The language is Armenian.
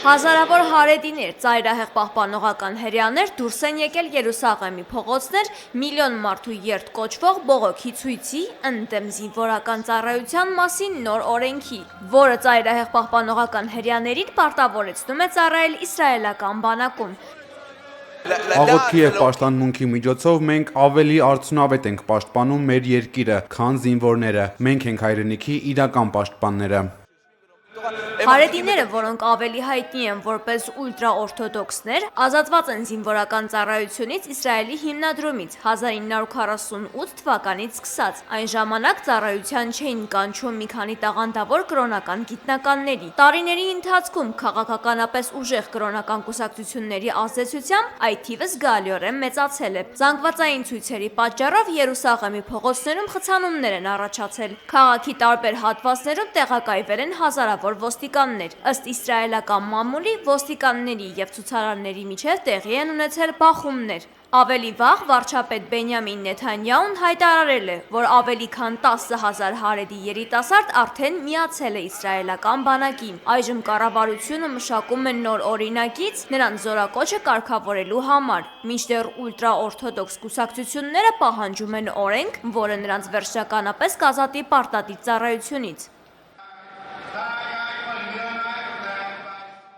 Հազարավոր հարեդիներ, ծայրահեղ պահպանողական հրեաներ դուրս են եկել Երուսաղեմի փողոցներ միլիոն մարդու երթ կոչվող բողոքի ցույցի ընդդեմ զինվորական ծառայության մասին նոր օրենքի, որը ծայրահեղ պահպանողական հրեաներին պարտավորեցնում է ծառայել իսրայելական բանակում։ Աղոթքի և պաշտամունքի միջոցով մենք ավելի արդյունավետ ենք պաշտպանում մեր երկիրը, քան զինվորները։ Մենք ենք հայրենիքի իրական պաշտպանները։ Հարեդիները, որոնք ավելի հայտնի են որպես ուլտրաօրթոդոքսներ, ազատված են զինվորական ծառայությունից Իսրայելի հիմնադրումից 1948 թվականից սկսած։ Այն ժամանակ ծառայության չէին կանչում մի քանի տաղանդավոր կրոնական գիտնականների։ Տարիների ընթացքում քաղաքականապես ուժեղ կրոնական կուսակցությունների ազդեցությամբ այդ թիվը զգալիորեն մեծացել է։ Զանգվածային ցույցերի պատճառով Երուսաղեմի փողոցներում խցանումներ են առաջացել։ Քաղաքի տարբեր հատվածներում տեղակայվել են հազարավոր ոստիկաններ։ Ըստ իսրայելական մամուլի, ոստիկանների և ցուցարարների միջև տեղի են ունեցել բախումներ։ Ավելի վաղ վարչապետ Բենյամին Նեթանյահուն հայտարարել է, որ ավելի քան 10,000 հարեդի երիտասարդ արդեն միացել է իսրայելական բանակին։ Այժմ կառավարությունը մշակում է նոր օրինագիծ նրանց զորակոչը կարգավորելու համար, մինչդեռ ուլտրաօրթոդոքս կուսակցությունները պահանջում են օրենք, որը նրանց վերջնականապես կազատի պարտադիր ծառայությունից։